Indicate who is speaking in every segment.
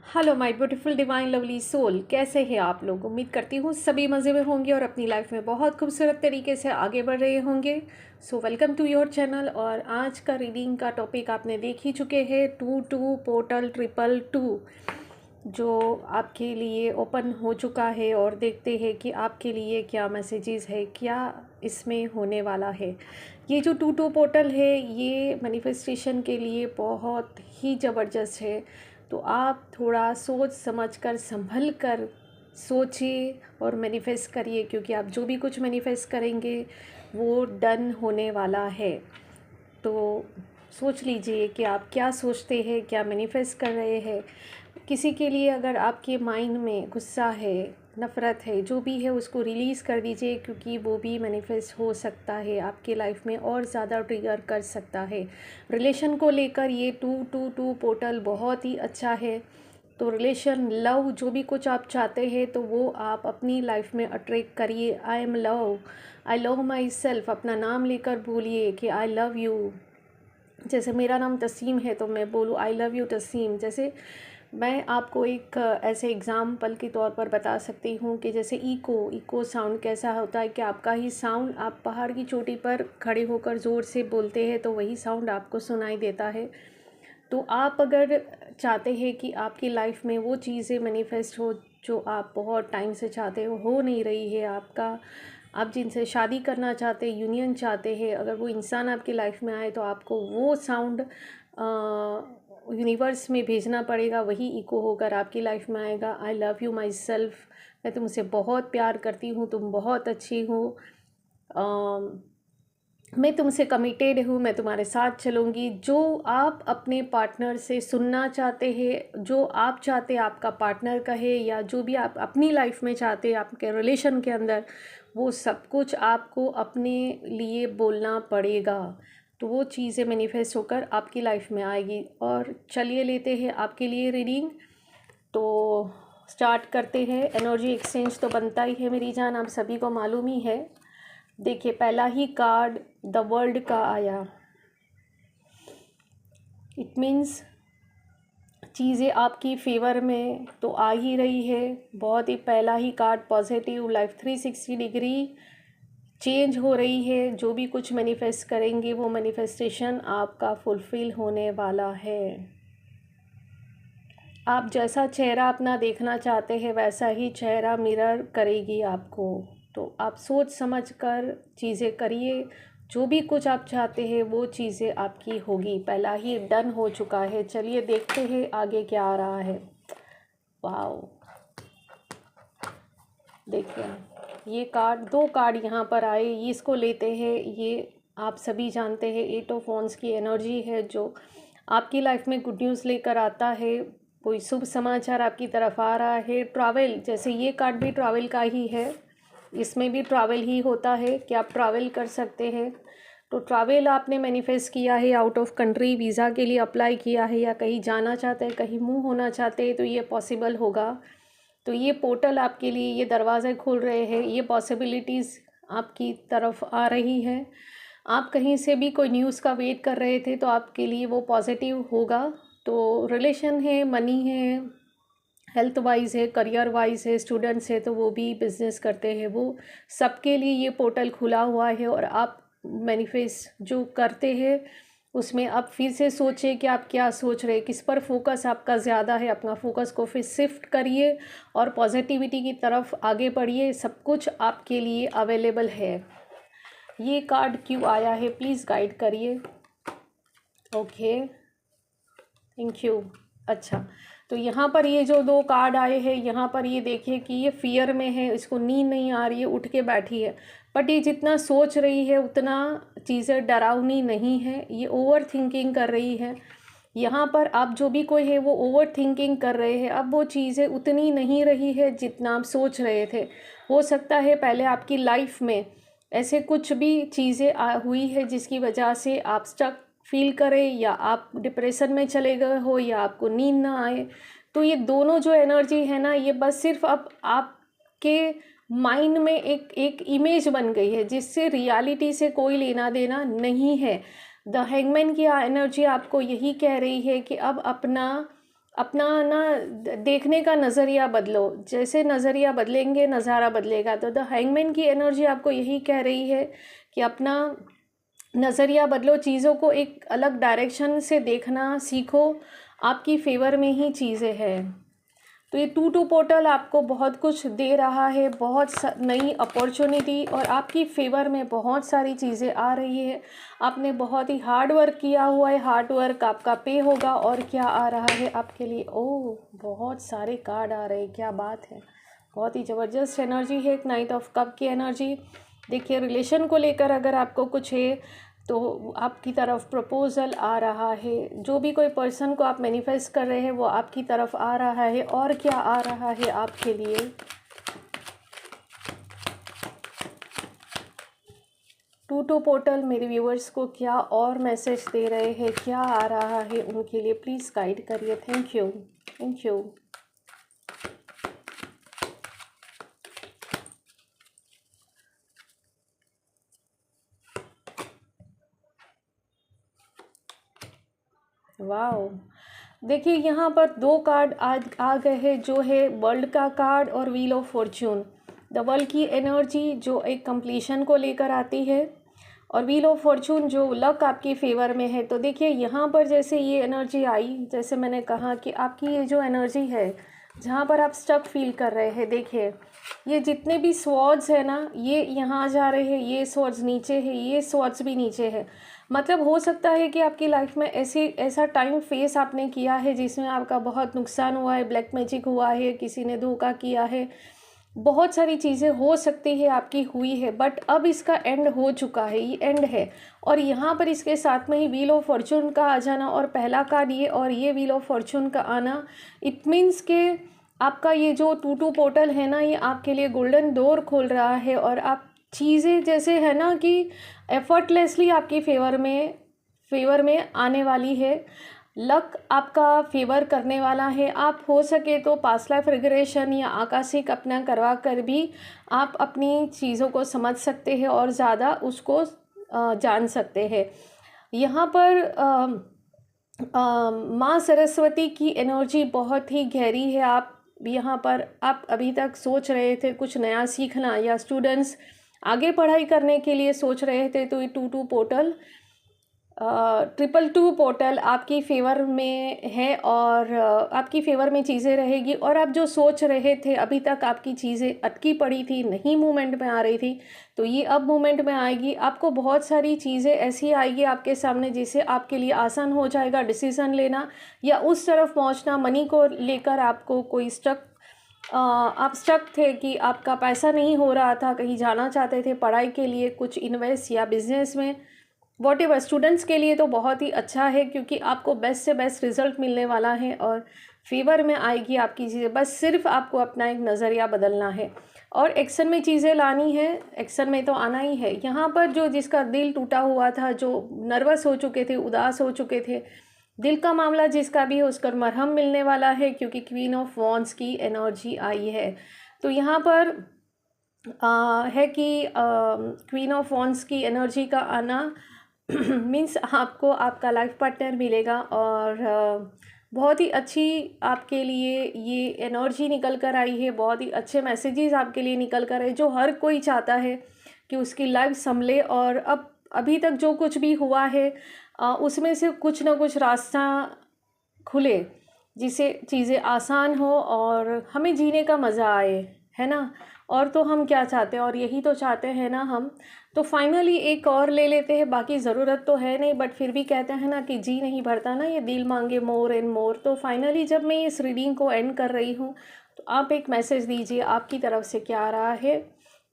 Speaker 1: Hello my beautiful divine lovely soul, कैसे हैं आप लोग। उम्मीद करती हूँ सभी मज़े में होंगे और अपनी लाइफ में बहुत खूबसूरत तरीके से आगे बढ़ रहे होंगे। So welcome to your channel. और आज का रीडिंग का टॉपिक आपने देख ही चुके हैं, 22 पोर्टल 222 जो आपके लिए ओपन हो चुका है। और देखते हैं कि आपके लिए क्या मैसेजेस है, क्या इसमें होने वाला है। ये जो 22 पोर्टल है ये मैनिफेस्टेशन के लिए बहुत ही ज़बरदस्त है। तो आप थोड़ा सोच समझ कर संभल कर सोचिए और मैनिफेस्ट करिए, क्योंकि आप जो भी कुछ मैनिफेस्ट करेंगे वो डन होने वाला है। तो सोच लीजिए कि आप क्या सोचते हैं, क्या मैनिफेस्ट कर रहे हैं। किसी के लिए अगर आपके माइंड में गुस्सा है, नफ़रत है, जो भी है उसको रिलीज़ कर दीजिए, क्योंकि वो भी मैनिफेस्ट हो सकता है आपके लाइफ में और ज़्यादा ट्रिगर कर सकता है। रिलेशन को लेकर ये 222 पोर्टल बहुत ही अच्छा है। तो रिलेशन, लव, जो भी कुछ आप चाहते हैं तो वो आप अपनी लाइफ में अट्रैक्ट करिए। I am love, I love my self, अपना नाम लेकर बोलिए कि आई लव यू। जैसे मेरा नाम तस्सीम है तो मैं बोलूँ आई लव यू तस्सीम। जैसे मैं आपको एक ऐसे एग्ज़ाम्पल के तौर पर बता सकती हूँ कि जैसे इको साउंड कैसा होता है कि आपका ही साउंड, आप पहाड़ की चोटी पर खड़े होकर ज़ोर से बोलते हैं तो वही साउंड आपको सुनाई देता है। तो आप अगर चाहते हैं कि आपकी लाइफ में वो चीज़ें मैनिफेस्ट हो जो आप बहुत टाइम से चाहते हो नहीं रही है, आपका, आप जिनसे शादी करना चाहते हैं, यूनियन चाहते हैं, अगर वो इंसान आपकी लाइफ में आए तो आपको वो साउंड यूनिवर्स में भेजना पड़ेगा, वही इको होकर आपकी लाइफ में आएगा। I love you my self, मैं तुमसे बहुत प्यार करती हूँ, तुम बहुत अच्छी हो, मैं तुमसे कमिटेड हूँ, मैं तुम्हारे साथ चलूँगी। जो आप अपने पार्टनर से सुनना चाहते हैं, जो आप चाहते हैं आपका पार्टनर कहे, या जो भी आप अपनी लाइफ में चाहते हैं आपके रिलेशन के अंदर, वो सब कुछ आपको अपने लिए बोलना पड़ेगा। तो वो चीज़ें मैनिफेस्ट होकर आपकी लाइफ में आएगी। और चलिए लेते हैं आपके लिए रीडिंग। तो स्टार्ट करते हैं। एनर्जी एक्सचेंज तो बनता ही है मेरी जान, आप सभी को मालूम ही है। देखिए, पहला ही कार्ड द वर्ल्ड का आया। इट मीन्स चीज़ें आपकी फेवर में तो आ ही रही है। बहुत ही पहला ही card positive, life 360 degree change हो रही है। जो भी कुछ मैनिफेस्ट करेंगे वो मैनिफेस्टेशन आपका फुलफ़िल होने वाला है। आप जैसा चेहरा अपना देखना चाहते हैं वैसा ही चेहरा मिरर करेगी आपको। तो आप सोच समझ कर चीज़ें करिए, जो भी कुछ आप चाहते हैं वो चीज़ें आपकी होगी। पहला ही डन हो चुका है। चलिए देखते हैं आगे क्या आ रहा है। वाओ, देखिए ये कार्ड, दो कार्ड यहाँ पर आए, ये इसको लेते हैं। ये आप सभी जानते हैं 8 ऑफ वॉन्ड्स की एनर्जी है, जो आपकी लाइफ में गुड न्यूज़ लेकर आता है। कोई शुभ समाचार आपकी तरफ आ रहा है। ट्रैवल, जैसे ये कार्ड भी ट्रैवल का ही है, इसमें भी ट्रैवल ही होता है कि आप ट्रैवल कर सकते हैं। तो ट्रैवल आपने मैनिफेस्ट किया है, आउट ऑफ कंट्री वीज़ा के लिए अप्लाई किया है, या कहीं जाना चाहते हैं, कहीं मूव होना चाहते हैं, तो ये पॉसिबल होगा। तो ये पोर्टल आपके लिए, ये दरवाज़े खुल रहे हैं, ये पॉसिबिलिटीज़ आपकी तरफ आ रही है। आप कहीं से भी कोई न्यूज़ का वेट कर रहे थे तो आपके लिए वो पॉजिटिव होगा। तो रिलेशन है, मनी है, हेल्थ वाइज है, करियर वाइज है, स्टूडेंट्स है तो वो भी बिज़नेस करते हैं, वो सबके लिए ये पोर्टल खुला हुआ है। और आप मैनिफेस्ट जो करते हैं उसमें आप फिर से सोचें कि आप क्या सोच रहे हैं, किस पर फोकस आपका ज़्यादा है। अपना फोकस को फिर शिफ्ट करिए और पॉजिटिविटी की तरफ आगे बढ़िए। सब कुछ आपके लिए अवेलेबल है। ये कार्ड क्यों आया है प्लीज़ गाइड करिए। Okay, thank you. अच्छा, तो यहाँ पर ये जो दो कार्ड आए हैं, यहाँ पर ये देखिए कि ये फियर में है, इसको नींद नहीं आ रही है, उठ के बैठी है। बट ये जितना सोच रही है उतना चीज़ें डरावनी नहीं है, ये ओवर थिंकिंग कर रही है। यहाँ पर आप जो भी कोई है वो ओवर थिंकिंग कर रहे हैं। अब वो चीज़ें उतनी नहीं रही है जितना आप सोच रहे थे। हो सकता है पहले आपकी लाइफ में ऐसे कुछ भी चीज़ें हुई है जिसकी वजह से आप स्टक फील करें, या आप डिप्रेशन में चले गए हो, या आपको नींद ना आए। तो ये दोनों जो एनर्जी है ना, ये बस सिर्फ अब आपके माइंड में एक एक इमेज बन गई है, जिससे रियलिटी से कोई लेना देना नहीं है। द हैंगमैन की एनर्जी आपको यही कह रही है कि अब अपना अपना ना देखने का नज़रिया बदलो। जैसे नज़रिया बदलेंगे नज़ारा बदलेगा। तो द हैंगमैन की एनर्जी आपको यही कह रही है कि अपना नज़रिया बदलो, चीज़ों को एक अलग डायरेक्शन से देखना सीखो। आपकी फेवर में ही चीज़ें हैं। तो ये 2-2 पोर्टल आपको बहुत कुछ दे रहा है, बहुत नई अपॉर्चुनिटी, और आपकी फेवर में बहुत सारी चीज़ें आ रही है। आपने बहुत ही हार्ड वर्क किया हुआ है, हार्ड वर्क आपका पे होगा। और क्या आ रहा है आपके लिए? ओह, बहुत सारे कार्ड आ रहे हैं, क्या बात है। बहुत ही ज़बरदस्त एनर्जी है, एक नाइट ऑफ कप की एनर्जी। देखिए, रिलेशन को लेकर अगर आपको कुछ है तो आपकी तरफ प्रपोज़ल आ रहा है। जो भी कोई पर्सन को आप मैनिफेस्ट कर रहे हैं वो आपकी तरफ आ रहा है। और क्या आ रहा है आपके लिए? टू पोर्टल मेरे व्यूअर्स को क्या और मैसेज दे रहे हैं, क्या आ रहा है उनके लिए? प्लीज़ गाइड करिए। Thank you, thank you. Wow, देखिए यहाँ पर 2 कार्ड आ गए हैं, जो है वर्ल्ड का कार्ड और wheel of Fortune. The world की एनर्जी जो एक कंप्लीशन को लेकर आती है, और व्हील ऑफ फॉर्च्यून जो लक आपकी फेवर में है। तो देखिए यहाँ पर जैसे ये एनर्जी आई, जैसे मैंने कहा कि आपकी ये जो एनर्जी है जहाँ पर आप स्टक फील कर रहे हैं, देखिए ये जितने भी स्वॉर्ड्स है ना, ये यहाँ जा रहे हैं, ये स्वॉर्ड्स नीचे है, ये स्वॉर्ड्स भी नीचे है। मतलब हो सकता है कि आपकी लाइफ में ऐसा टाइम फेस आपने किया है जिसमें आपका बहुत नुकसान हुआ है, ब्लैक मैजिक हुआ है, किसी ने धोखा किया है, बहुत सारी चीज़ें हो सकती है आपकी हुई है। बट अब इसका एंड हो चुका है, ये एंड है। और यहाँ पर इसके साथ में ही व्हील ऑफ फॉर्च्यून का आ जाना, और पहला कार्ड ये और ये व्हील ऑफ फॉर्च्यून का आना, इट मीन्स के आपका ये जो 2-2 पोर्टल है ना, ये आपके लिए गोल्डन डोर खोल रहा है। और आप चीज़ें जैसे है ना कि एफर्टलेसली आपकी फेवर में आने वाली है। लक आपका फेवर करने वाला है। आप हो सके तो पास्ट लाइफ रिग्रेशन या आकाशिक अपना करवा कर भी आप अपनी चीज़ों को समझ सकते हैं और ज़्यादा उसको जान सकते हैं। यहाँ पर माँ सरस्वती की एनर्जी बहुत ही गहरी है। आप यहाँ पर आप अभी तक सोच रहे थे कुछ नया सीखना, या स्टूडेंट्स आगे पढ़ाई करने के लिए सोच रहे थे, तो ये 2-2 पोर्टल 222 पोर्टल आपकी फेवर में है, और आपकी फेवर में चीज़ें रहेगी। और आप जो सोच रहे थे अभी तक आपकी चीज़ें अटकी पड़ी थी, नहीं मूवमेंट में आ रही थी, तो ये अब मूवमेंट में आएगी। आपको बहुत सारी चीज़ें ऐसी आएगी आपके सामने जिससे आपके लिए आसान हो जाएगा डिसीज़न लेना या उस तरफ पहुंचना। मनी को लेकर आपको कोई आप स्टक थे कि आपका पैसा नहीं हो रहा था, कहीं जाना चाहते थे पढ़ाई के लिए, कुछ इन्वेस्ट या बिजनेस में, वॉटेवर। स्टूडेंट्स के लिए तो बहुत ही अच्छा है क्योंकि आपको बेस्ट से बेस्ट रिजल्ट मिलने वाला है और फेवर में आएगी आपकी चीज़ें। बस सिर्फ आपको अपना एक नज़रिया बदलना है और एक्शन में चीज़ें लानी है। एक्शन में तो आना ही है। यहाँ पर जो जिसका दिल टूटा हुआ था, जो नर्वस हो चुके थे, उदास हो चुके थे, दिल का मामला जिसका भी है उसका मरहम मिलने वाला है क्योंकि क्वीन ऑफ वॉन्ड्स की एनर्जी आई है। तो यहाँ पर है कि क्वीन ऑफ वॉन्ड्स की एनर्जी का आना मीन्स आपको आपका लाइफ पार्टनर मिलेगा और बहुत ही अच्छी आपके लिए ये एनर्जी निकल कर आई है। बहुत ही अच्छे मैसेजेस आपके लिए निकल कर आए जो हर कोई चाहता है कि उसकी लाइफ संभले। और अब अभी तक जो कुछ भी हुआ है उसमें से कुछ ना कुछ रास्ता खुले जिससे चीज़ें आसान हो और हमें जीने का मज़ा आए, है ना। और तो हम क्या चाहते हैं, और यही तो चाहते हैं ना हम। तो फाइनली एक और ले लेते हैं, बाकी ज़रूरत तो है नहीं बट फिर भी कहते हैं ना कि जी नहीं भरता ना, ये दिल मांगे मोर एंड मोर। तो फाइनली जब मैं इस रीडिंग को एंड कर रही हूँ तो आप एक मैसेज दीजिए आपकी तरफ से क्या आ रहा है।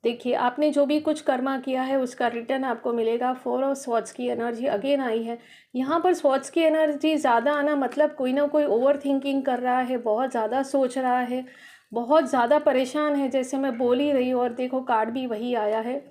Speaker 1: देखिए, आपने जो भी कुछ कर्मा किया है उसका रिटर्न आपको मिलेगा। 4 ऑफ स्वॉर्ड्स की एनर्जी अगेन आई है। यहाँ पर स्वॉर्ड्स की एनर्जी ज़्यादा आना मतलब कोई ना कोई ओवर थिंकिंग कर रहा है, बहुत ज़्यादा सोच रहा है, बहुत ज़्यादा परेशान है, जैसे मैं बोल ही रही हूँ। और देखो कार्ड भी वही आया है।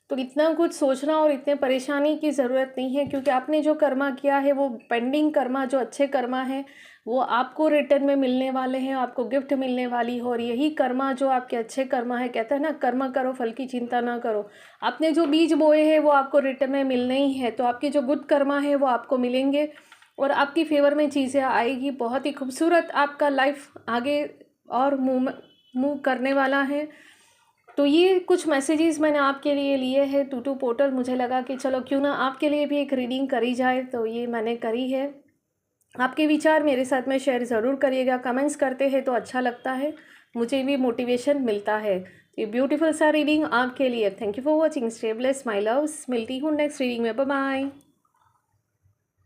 Speaker 1: तो इतना कुछ सोचना और इतने परेशानी की ज़रूरत नहीं है क्योंकि आपने जो कर्मा किया है वो पेंडिंग कर्मा, जो अच्छे कर्मा है वो आपको रिटर्न में मिलने वाले हैं, आपको गिफ्ट मिलने वाली हो। और यही कर्मा जो आपके अच्छे कर्मा है, कहते हैं ना कर्म करो फल की चिंता ना करो। आपने जो बीज बोए हैं वो आपको रिटर्न में मिलने ही है। तो आपके जो गुड कर्मा है वो आपको मिलेंगे और आपकी फेवर में चीज़ें आएगी। बहुत ही खूबसूरत आपका लाइफ आगे और मूव करने वाला है। तो ये कुछ मैसेजेस मैंने आपके लिए लिए हैं टू पोर्टल। मुझे लगा कि चलो क्यों ना आपके लिए भी एक रीडिंग करी जाए, तो ये मैंने करी है। आपके विचार मेरे साथ में शेयर ज़रूर करिएगा। कमेंट्स करते हैं तो अच्छा लगता है, मुझे भी मोटिवेशन मिलता है। ये ब्यूटीफुल सा रीडिंग आपके लिए। Thank you for watching. Stay blessed my loves. मिलती हूँ नेक्स्ट रीडिंग में। Bye bye.